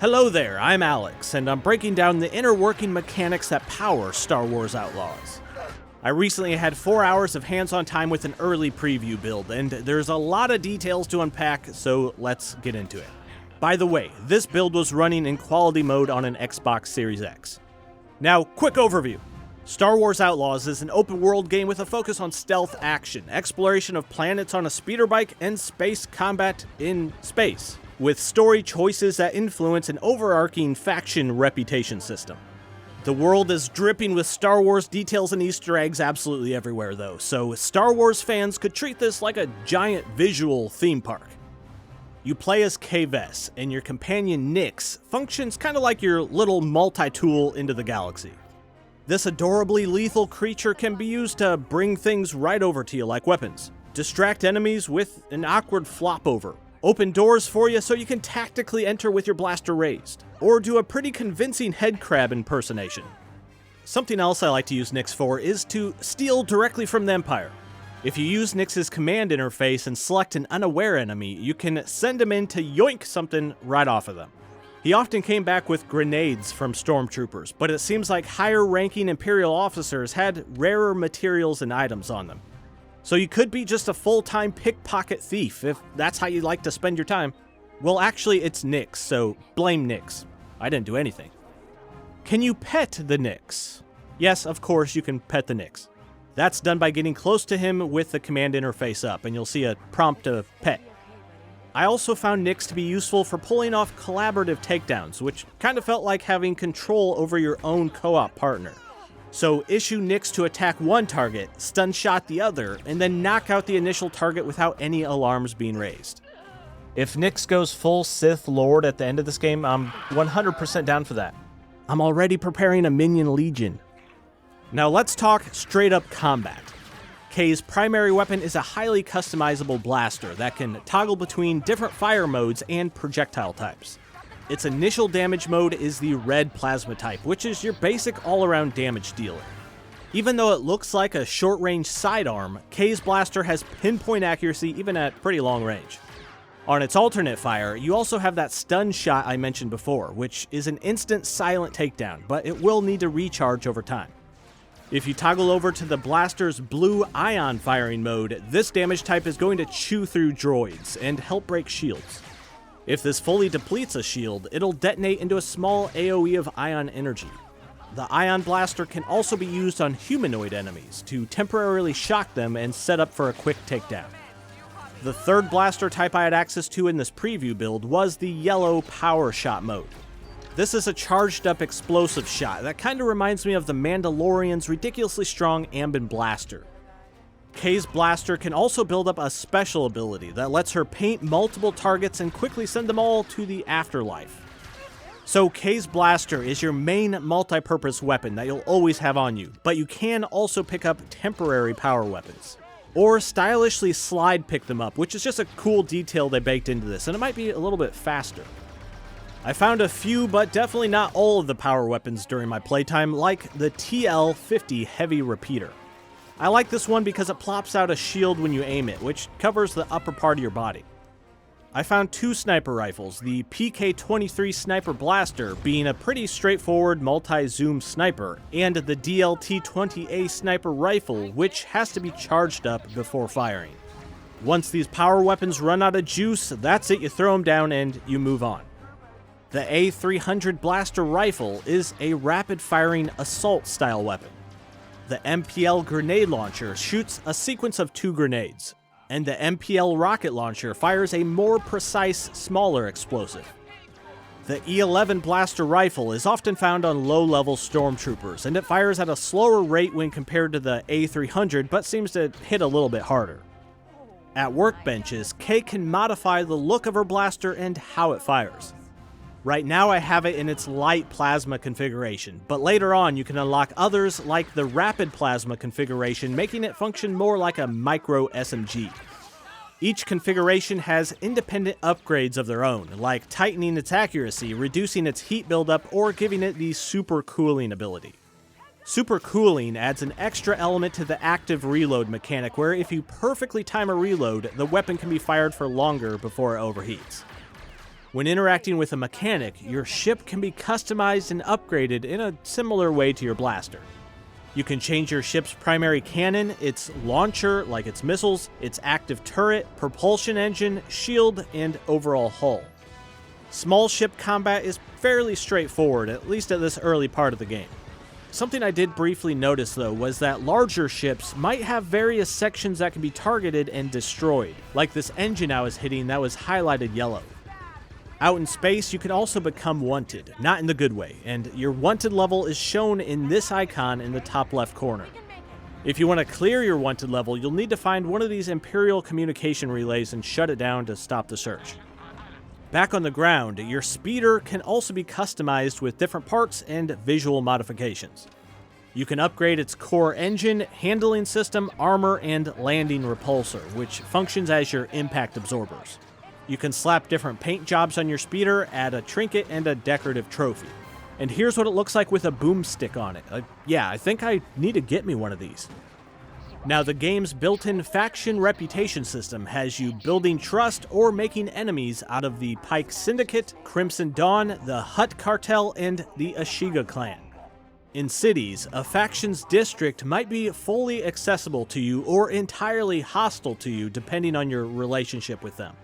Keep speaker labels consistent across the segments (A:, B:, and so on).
A: Hello there, I'm Alex, and I'm breaking down the inner working mechanics that power Star Wars Outlaws. I recently had 4 hours of hands-on time with an early preview build, and there's a lot of details to unpack, so let's get into it. By the way, this build was running in quality mode on an Xbox Series X. Now, quick overview. Star Wars Outlaws is an open-world game with a focus on stealth action, exploration of planets on a speeder bike, and space combat in space, with story choices that influence an overarching faction reputation system. The world is dripping with Star Wars details and Easter eggs absolutely everywhere though, so Star Wars fans could treat this like a giant visual theme park. You play as Kves, and your companion Nix functions kind of like your little multi-tool into the galaxy. This adorably lethal creature can be used to bring things right over to you like weapons, distract enemies with an awkward flop over, open doors for you so you can tactically enter with your blaster raised, or do a pretty convincing head crab impersonation. Something else I like to use Nix for is to steal directly from the Empire. If you use Nix's command interface and select an unaware enemy, you can send him in to yoink something right off of them. He often came back with grenades from stormtroopers, but it seems like higher-ranking Imperial officers had rarer materials and items on them. So you could be just a full-time pickpocket thief, if that's how you like to spend your time. Well, actually, it's Nix, so blame Nix. I didn't do anything. Can you pet the Nix? Yes, of course you can pet the Nix. That's done by getting close to him with the command interface up, and you'll see a prompt to pet. I also found Nix to be useful for pulling off collaborative takedowns, which kind of felt like having control over your own co-op partner. So issue Nix to attack one target, stun shot the other, and then knock out the initial target without any alarms being raised. If Nix goes full Sith Lord at the end of this game, I'm 100% down for that. I'm already preparing a minion legion. Now let's talk straight up combat. K's primary weapon is a highly customizable blaster that can toggle between different fire modes and projectile types. Its initial damage mode is the red plasma type, which is your basic all-around damage dealer. Even though it looks like a short-range sidearm, K's blaster has pinpoint accuracy even at pretty long range. On its alternate fire, you also have that stun shot I mentioned before, which is an instant silent takedown, but it will need to recharge over time. If you toggle over to the blaster's blue ion firing mode, this damage type is going to chew through droids and help break shields. If this fully depletes a shield, it'll detonate into a small AoE of ion energy. The ion blaster can also be used on humanoid enemies to temporarily shock them and set up for a quick takedown. The third blaster type I had access to in this preview build was the yellow power shot mode. This is a charged up explosive shot that kind of reminds me of the Mirandalorian's ridiculously strong Ambin blaster. K's blaster can also build up a special ability that lets her paint multiple targets and quickly send them all to the afterlife. So K's blaster is your main multi-purpose weapon that you'll always have on you, but you can also pick up temporary power weapons. Or stylishly slide pick them up, which is just a cool detail they baked into this, and it might be a little bit faster. I found a few, but definitely not all of the power weapons during my playtime, like the TL-50 Heavy Repeater. I like this one because it plops out a shield when you aim it, which covers the upper part of your body. I found 2 sniper rifles, the PK-23 Sniper Blaster being a pretty straightforward multi-zoom sniper, and the DLT-20A Sniper Rifle, which has to be charged up before firing. Once these power weapons run out of juice, that's it, you throw them down and you move on. The A300 Blaster Rifle is a rapid-firing assault-style weapon. The MPL Grenade Launcher shoots a sequence of 2 grenades, and the MPL Rocket Launcher fires a more precise, smaller explosive. The E11 Blaster Rifle is often found on low-level stormtroopers, and it fires at a slower rate when compared to the A300, but seems to hit a little bit harder. At workbenches, K can modify the look of her blaster and how it fires. Right now I have it in its light plasma configuration, but later on you can unlock others like the rapid plasma configuration, making it function more like a micro SMG. Each configuration has independent upgrades of their own, like tightening its accuracy, reducing its heat buildup, or giving it the super cooling ability. Super cooling adds an extra element to the active reload mechanic where if you perfectly time a reload, the weapon can be fired for longer before it overheats. When interacting with a mechanic, your ship can be customized and upgraded in a similar way to your blaster. You can change your ship's primary cannon, its launcher, like its missiles, its active turret, propulsion engine, shield, and overall hull. Small ship combat is fairly straightforward, at least at this early part of the game. Something I did briefly notice though was that larger ships might have various sections that can be targeted and destroyed, like this engine I was hitting that was highlighted yellow. Out in space, you can also become wanted, not in the good way, and your wanted level is shown in this icon in the top left corner. If you want to clear your wanted level, you'll need to find one of these Imperial communication relays and shut it down to stop the search. Back on the ground, your speeder can also be customized with different parts and visual modifications. You can upgrade its core engine, handling system, armor, and landing repulsor, which functions as your impact absorbers. You can slap different paint jobs on your speeder, add a trinket, and a decorative trophy. And here's what it looks like with a boomstick on it. Yeah, I think I need to get me one of these. Now, the game's built-in faction reputation system has you building trust or making enemies out of the Pike Syndicate, Crimson Dawn, the Hutt Cartel, and the Ashiga clan. In cities, a faction's district might be fully accessible to you or entirely hostile to you depending on your relationship with them.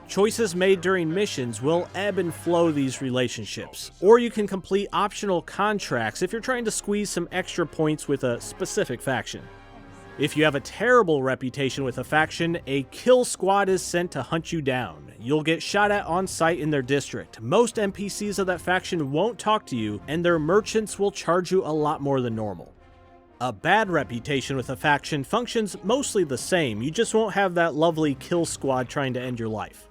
A: Choices made during missions will ebb and flow these relationships, or you can complete optional contracts if you're trying to squeeze some extra points with a specific faction. If you have a terrible reputation with a faction, a kill squad is sent to hunt you down. You'll get shot at on sight in their district. Most NPCs of that faction won't talk to you, and their merchants will charge you a lot more than normal. A bad reputation with a faction functions mostly the same, you just won't have that lovely kill squad trying to end your life.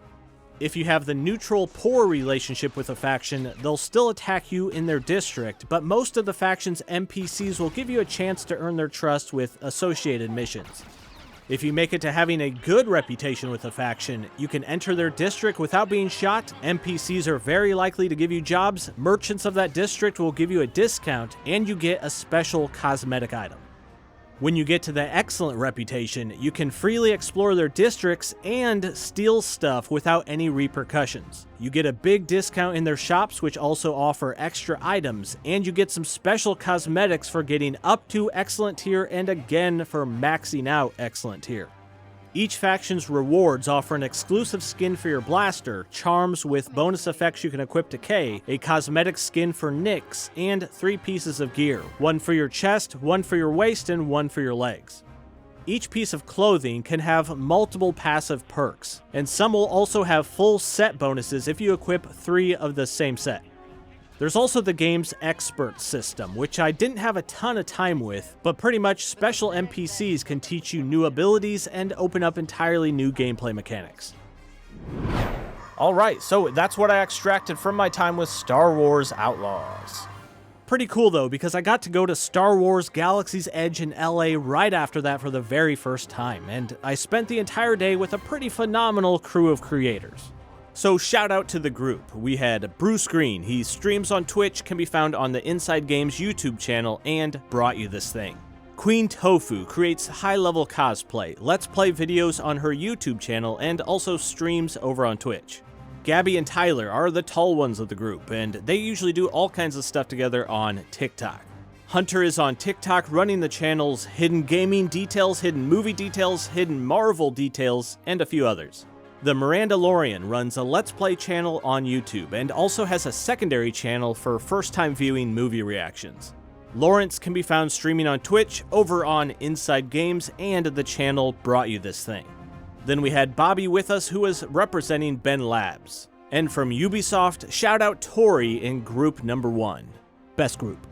A: If you have the neutral poor relationship with a faction, they'll still attack you in their district, but most of the faction's NPCs will give you a chance to earn their trust with associated missions. If you make it to having a good reputation with a faction, you can enter their district without being shot, NPCs are very likely to give you jobs, merchants of that district will give you a discount, and you get a special cosmetic item. When you get to the excellent reputation, you can freely explore their districts and steal stuff without any repercussions. You get a big discount in their shops, which also offer extra items, and you get some special cosmetics for getting up to excellent tier and again for maxing out excellent tier. Each faction's rewards offer an exclusive skin for your blaster, charms with bonus effects you can equip to K, a cosmetic skin for Nyx, and 3 pieces of gear, one for your chest, one for your waist, and one for your legs. Each piece of clothing can have multiple passive perks, and some will also have full set bonuses if you equip 3 of the same set. There's also the game's expert system, which I didn't have a ton of time with, but pretty much special NPCs can teach you new abilities and open up entirely new gameplay mechanics. Alright, so that's what I extracted from my time with Star Wars Outlaws. Pretty cool though, because I got to go to Star Wars Galaxy's Edge in LA right after that for the very first time, and I spent the entire day with a pretty phenomenal crew of creators. So shout out to the group. We had Bruce Greene, he streams on Twitch, can be found on the Inside Games YouTube channel, and brought you this thing. QueenTofu creates high-level cosplay, let's play videos on her YouTube channel, and also streams over on Twitch. Gabby and Tyler are the tall ones of the group, and they usually do all kinds of stuff together on TikTok. Hunter is on TikTok running the channels Hidden Gaming Details, Hidden Movie Details, Hidden Marvel Details, and a few others. The Mirandalorian runs a Let's Play channel on YouTube and also has a secondary channel for first-time viewing movie reactions. Lawrence can be found streaming on Twitch, over on Inside Games, and the channel Brought You This Thing. Then we had Bobby with us, who was representing BENlabs. And from Ubisoft, shout out Torre in group number 1. Best group.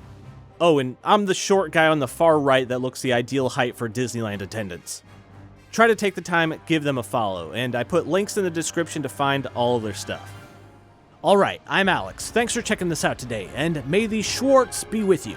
A: Oh, and I'm the short guy on the far right that looks the ideal height for Disneyland attendance. Try to take the time, give them a follow, and I put links in the description to find all of their stuff. Alright, I'm Alex, thanks for checking this out today, and may the Schwartz be with you.